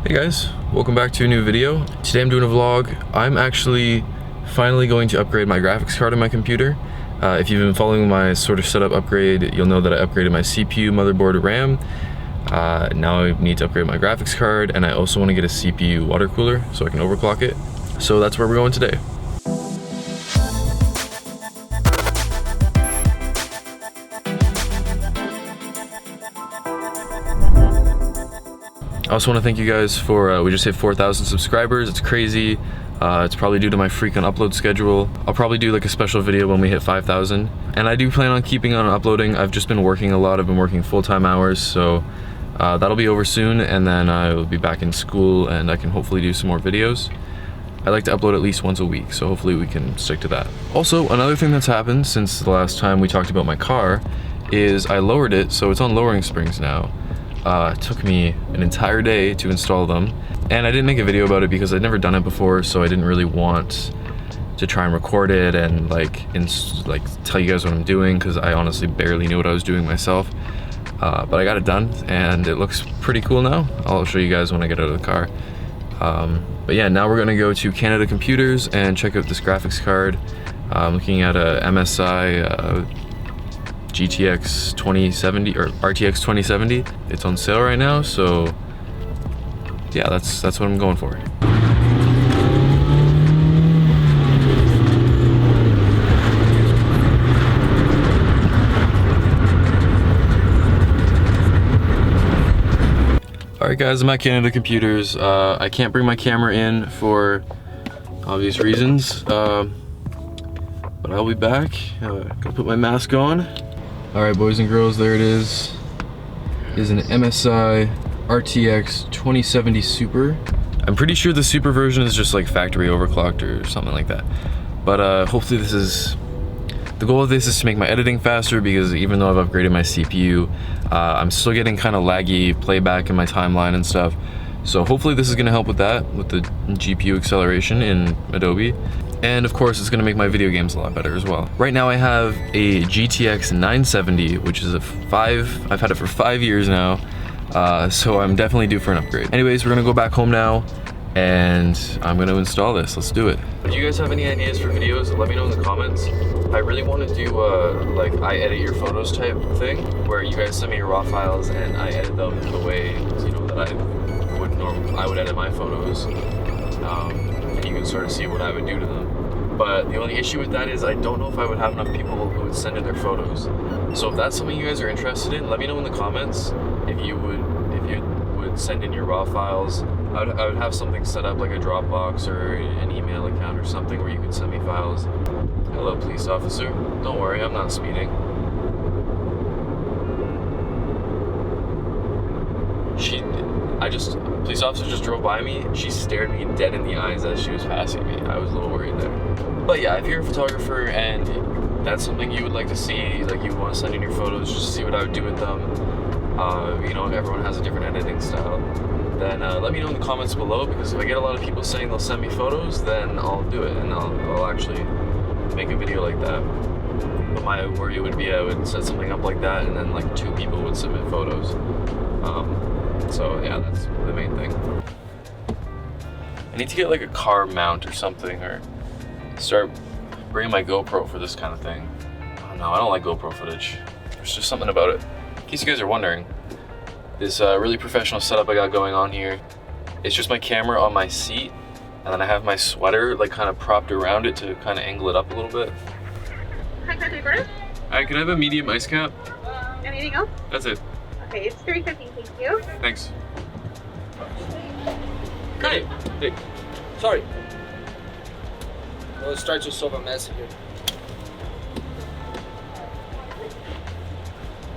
Hey guys, welcome back to a new video. Today I'm doing a vlog. I'm actually finally going to upgrade my graphics card on my computer. If you've been following my sort of setup upgrade, you'll know that I upgraded my CPU, motherboard, RAM. Now I need to upgrade my graphics card, and I also want to get a CPU water cooler so I can overclock it. So that's where we're going today. I also want to thank you guys for, we just hit 4,000 subscribers. It's crazy. It's probably due to my freaking upload schedule. I'll probably do like a special video when we hit 5,000. And I do plan on keeping on uploading. I've just been working a lot. I've been working full-time hours, so that'll be over soon, and then I will be back in school and I can hopefully do some more videos. I like to upload at least once a week, so hopefully we can stick to that. Also, another thing that's happened since the last time we talked about my car is I lowered it, so it's on lowering springs now. It took me an entire day to install them, and I didn't make a video about it because I'd never done it before, so I didn't really want to try and record it and like tell you guys what I'm doing, because I honestly barely knew what I was doing myself. But I got it done and it looks pretty cool now. I'll show you guys when I get out of the car. But yeah, now we're gonna go to Canada Computers and check out this graphics card. I'm looking at a MSI GTX 2070 or RTX 2070. It's on sale right now, so yeah, that's what I'm going for. Alright guys, I'm at Canada Computers. I can't bring my camera in for obvious reasons, but I'll be back. Gonna put my mask on. Alright boys and girls, there it is. It is an MSI RTX 2070 Super. I'm pretty sure the Super version is just like factory overclocked or something like that. But hopefully this is... The goal of this is to make my editing faster, because even though I've upgraded my CPU, I'm still getting kind of laggy playback in my timeline and stuff. So hopefully this is going to help with that, with the GPU acceleration in Adobe. And of course it's going to make my video games a lot better as well. Right now I have a GTX 970, which is I've had it for 5 years now. So I'm definitely due for an upgrade. Anyways, we're going to go back home now, and I'm going to install this. Let's do it. Do you guys have any ideas for videos? Let me know in the comments. I really want to do like I edit your photos type thing, where you guys send me your raw files and I edit them the way, you know, that I would edit my photos. And you can sort of see what I would do to them. But the only issue with that is I don't know if I would have enough people who would send in their photos. So if that's something you guys are interested in, let me know in the comments if you would send in your raw files. I would have something set up, like a Dropbox or an email account or something, where you could send me files. Hello, police officer. Don't worry, I'm not speeding. Police officer just drove by me. She stared me dead in the eyes as she was passing me. I was a little worried there. But yeah, if you're a photographer and that's something you would like to see, like you want to send in your photos just to see what I would do with them, you know, everyone has a different editing style, then let me know in the comments below, because if I get a lot of people saying they'll send me photos, then I'll do it, and I'll actually make a video like that. But my worry would be I would set something up like that and then like 2 people would submit photos. So yeah, that's the main thing. I need to get like a car mount or something, or start bringing my GoPro for this kind of thing. Oh no, I don't like GoPro footage. There's just something about it. In case you guys are wondering, this really professional setup I got going on here, it's just my camera on my seat, and then I have my sweater like kind of propped around it to kind of angle it up a little bit. Hi, can I take order? Alright, can I have a medium ice cap? Anything else? That's it. Okay, it's $3.50, thank you. Thanks. Hi. Hey. Sorry. We'll start to solve a mess here.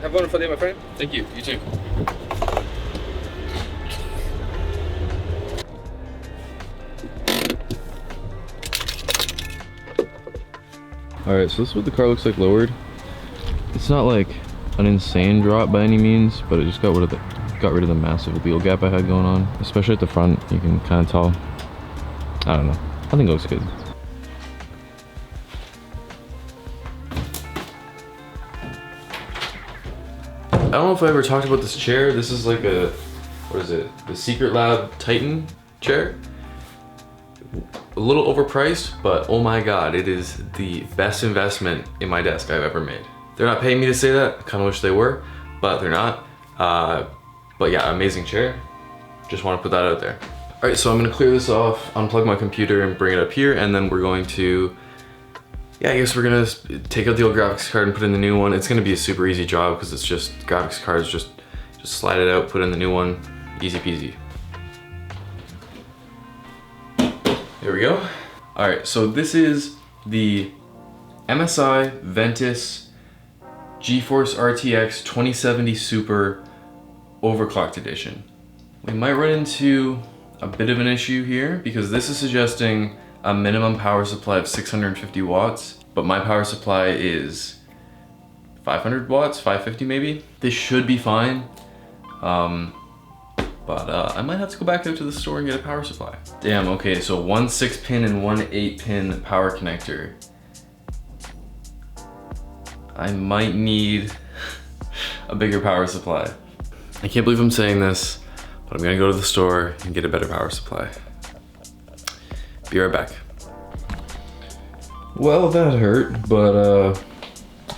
Have a wonderful day, my friend. Thank you. You too. Alright, so this is what the car looks like lowered. It's not like an insane drop by any means, but it just got rid of the massive wheel gap I had going on, especially at the front. You can kind of tell. I don't know. I think it looks good. I don't know if I ever talked about this chair. This is like a what is it? The Secret Lab Titan chair. A little overpriced, but oh my God, it is the best investment in my desk I've ever made. They're not paying me to say that. I kind of wish they were, but they're not. But yeah, amazing chair. Just want to put that out there. All right, so I'm gonna clear this off, unplug my computer and bring it up here, and then we're going to, yeah, I guess we're gonna take out the old graphics card and put in the new one. It's gonna be a super easy job because it's just graphics cards, just slide it out, put in the new one, easy peasy. There we go. All right, so this is the MSI Ventus GeForce RTX 2070 Super Overclocked Edition. We might run into a bit of an issue here because this is suggesting a minimum power supply of 650 watts, but my power supply is 500 watts, 550 maybe. This should be fine. But I might have to go back out to the store and get a power supply. Damn, okay, so one 6-pin and one 8-pin power connector. I might need a bigger power supply. I can't believe I'm saying this, but I'm gonna go to the store and get a better power supply. Be right back. Well, that hurt, but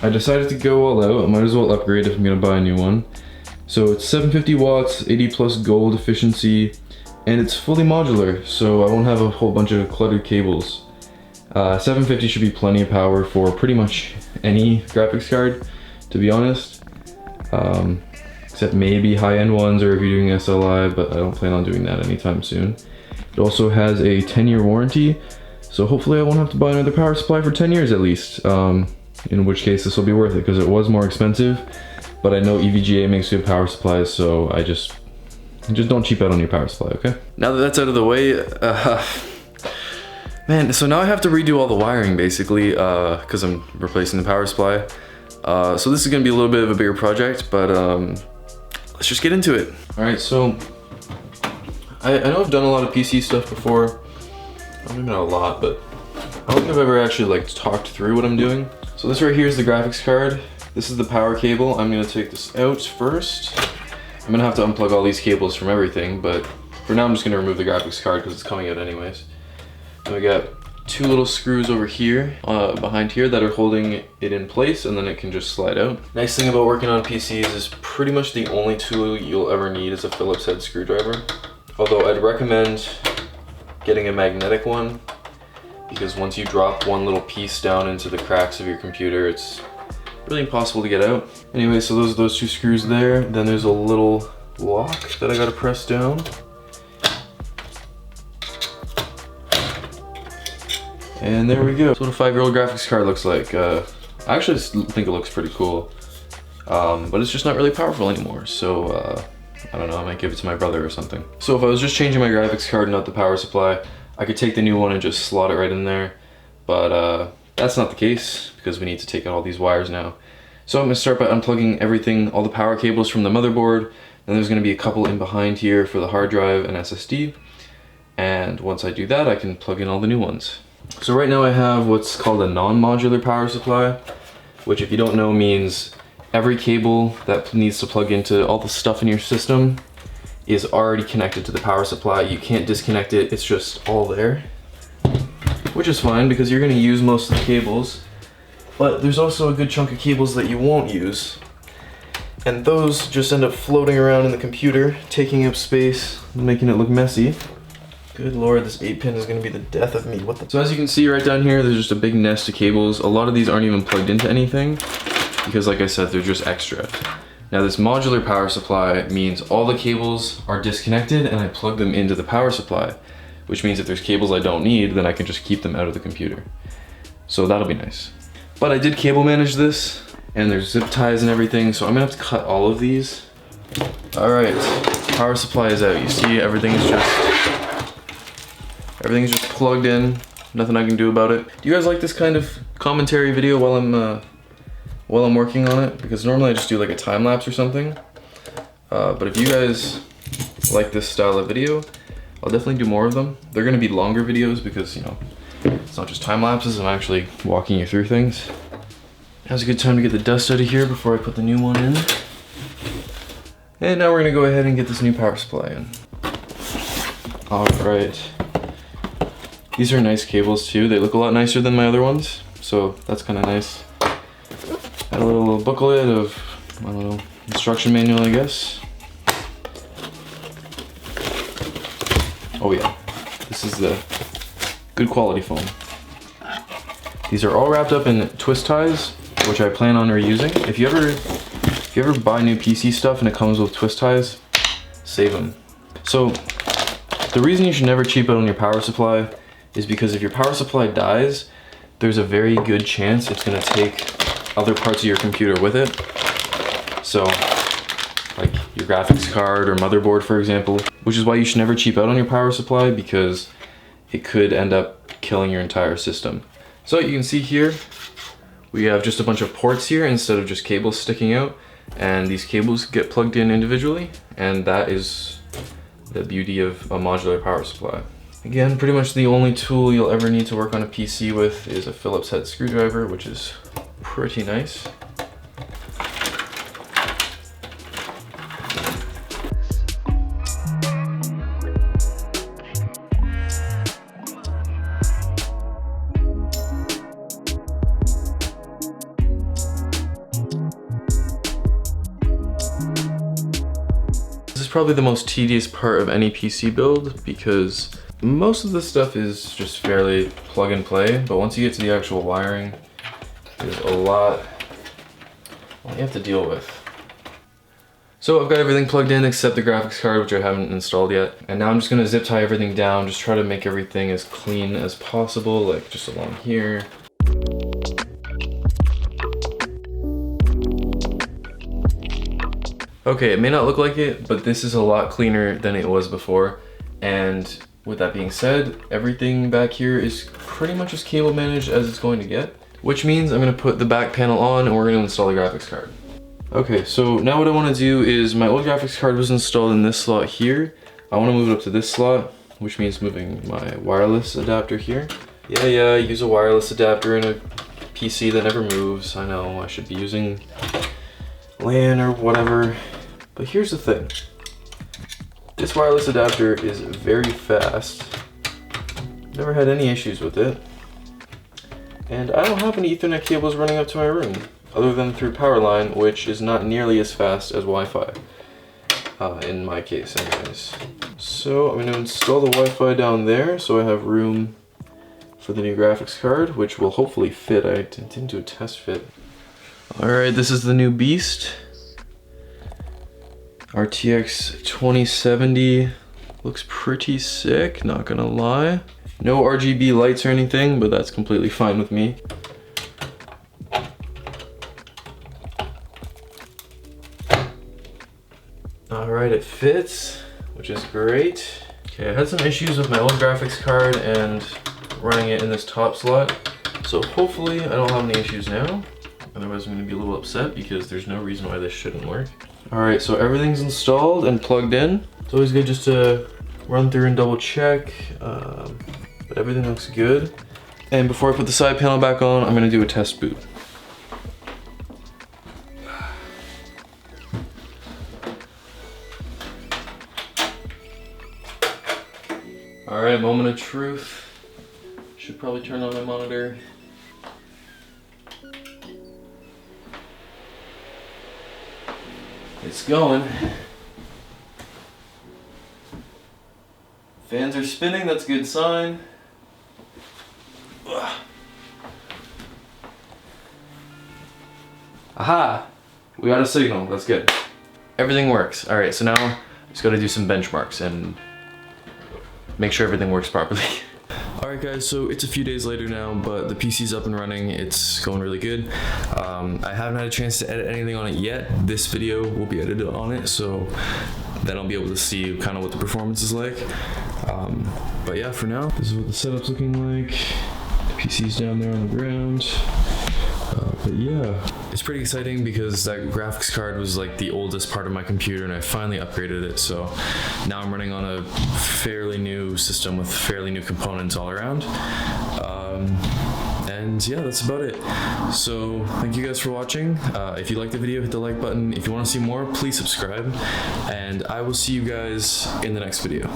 I decided to go all out. I might as well upgrade if I'm gonna buy a new one. So it's 750 watts, 80 plus gold efficiency, and it's fully modular, so I won't have a whole bunch of cluttered cables. 750 should be plenty of power for pretty much any graphics card, to be honest. Except maybe high-end ones or if you're doing SLI, but I don't plan on doing that anytime soon. It also has a 10-year warranty, so hopefully I won't have to buy another power supply for 10 years at least. In which case this will be worth it because it was more expensive. But I know EVGA makes good power supplies, so I just don't cheap out on your power supply, okay? Now that that's out of the way, man, so now I have to redo all the wiring basically, because I'm replacing the power supply. So this is gonna be a little bit of a bigger project, but let's just get into it. All right, so I know I've done a lot of PC stuff before. Maybe not a lot, but I don't think I've ever actually like talked through what I'm doing. So this right here is the graphics card. This is the power cable. I'm gonna take this out first. I'm gonna have to unplug all these cables from everything, but for now I'm just gonna remove the graphics card because it's coming out anyways. And we got two little screws over here, behind here that are holding it in place, and then it can just slide out. Nice thing about working on PCs is pretty much the only tool you'll ever need is a Phillips head screwdriver. Although I'd recommend getting a magnetic one, because once you drop one little piece down into the cracks of your computer, it's really impossible to get out. Anyway, so those two screws there. Then there's a little lock that I gotta press down. And there we go. That's what a 5-year-old graphics card looks like. I actually think it looks pretty cool, but it's just not really powerful anymore. So I don't know, I might give it to my brother or something. So if I was just changing my graphics card, not the power supply, I could take the new one and just slot it right in there. But that's not the case because we need to take out all these wires now. So I'm gonna start by unplugging everything, all the power cables from the motherboard. Then there's gonna be a couple in behind here for the hard drive and SSD. And once I do that, I can plug in all the new ones. So right now I have what's called a non-modular power supply, which if you don't know means every cable that needs to plug into all the stuff in your system is already connected to the power supply. You can't disconnect it, it's just all there. Which is fine because you're gonna use most of the cables, but there's also a good chunk of cables that you won't use. And those just end up floating around in the computer, taking up space, making it look messy. Good lord, this 8-pin is gonna be the death of me. What the? So as you can see right down here, there's just a big nest of cables. A lot of these aren't even plugged into anything because like I said, they're just extra. Now this modular power supply means all the cables are disconnected and I plug them into the power supply, which means if there's cables I don't need, then I can just keep them out of the computer. So that'll be nice. But I did cable manage this and there's zip ties and everything, so I'm gonna have to cut all of these. All right, power supply is out. You see everything's just plugged in. Nothing I can do about it. Do you guys like this kind of commentary video while I'm working on it? Because normally I just do like a time lapse or something. But if you guys like this style of video, I'll definitely do more of them. They're gonna be longer videos because, you know, it's not just time lapses, I'm actually walking you through things. Now's a good time to get the dust out of here before I put the new one in. And now we're gonna go ahead and get this new power supply in. All right. These are nice cables too. They look a lot nicer than my other ones, so that's kind of nice. Got a little booklet of, I don't know, instruction manual, I guess. Oh yeah, this is the good quality foam. These are all wrapped up in twist ties, which I plan on reusing. If you ever buy new PC stuff and it comes with twist ties, save them. So the reason you should never cheap out on your power supply is because if your power supply dies, there's a very good chance it's gonna take other parts of your computer with it. So like your graphics card or motherboard, for example, which is why you should never cheap out on your power supply, because it could end up killing your entire system. So you can see here, we have just a bunch of ports here instead of just cables sticking out, and these cables get plugged in individually, and that is the beauty of a modular power supply. Again, pretty much the only tool you'll ever need to work on a PC with is a Phillips head screwdriver, which is pretty nice. This is probably the most tedious part of any PC build, because most of the stuff is just fairly plug and play, but once you get to the actual wiring, there's a lot you have to deal with. So I've got everything plugged in except the graphics card, which I haven't installed yet. And now I'm just gonna zip tie everything down, just try to make everything as clean as possible, like just along here. Okay, it may not look like it, but this is a lot cleaner than it was before. And with that being said, everything back here is pretty much as cable managed as it's going to get, which means I'm gonna put the back panel on and we're gonna install the graphics card. Okay, so now what I wanna do is, my old graphics card was installed in this slot here. I wanna move it up to this slot, which means moving my wireless adapter here. Yeah, use a wireless adapter in a PC that never moves. I know, I should be using LAN or whatever. But here's the thing. This wireless adapter is very fast. Never had any issues with it. And I don't have any Ethernet cables running up to my room, other than through power line, which is not nearly as fast as Wi-Fi. In my case anyways. So I'm gonna install the Wi-Fi down there so I have room for the new graphics card, which will hopefully fit. I didn't do a test fit. Alright, this is the new beast. RTX 2070 looks pretty sick, not gonna lie. No RGB lights or anything, but that's completely fine with me. Alright, it fits, which is great. Okay, I had some issues with my old graphics card and running it in this top slot, so hopefully I don't have any issues now. Otherwise I'm gonna be a little upset because there's no reason why this shouldn't work. Alright, so everything's installed and plugged in. It's always good just to run through and double check, but everything looks good. And before I put the side panel back on, I'm gonna do a test boot. Alright, moment of truth. Should probably turn on my monitor. It's going. Fans are spinning, that's a good sign. Ugh. Aha! We got a signal, that's good. Everything works. Alright, so now I just gotta do some benchmarks and make sure everything works properly. Alright guys, so it's a few days later now, but the PC's up and running. It's going really good. I haven't had a chance to edit anything on it yet. This video will be edited on it, so then I'll be able to see kind of what the performance is like. But yeah, for now, this is what the setup's looking like. The PC's down there on the ground. But yeah, it's pretty exciting because that graphics card was like the oldest part of my computer and I finally upgraded it. So now I'm running on a fairly new system with fairly new components all around. And And yeah, that's about it. So thank you guys for watching. If you liked the video, hit the like button. If you want to see more, please subscribe. And I will see you guys in the next video.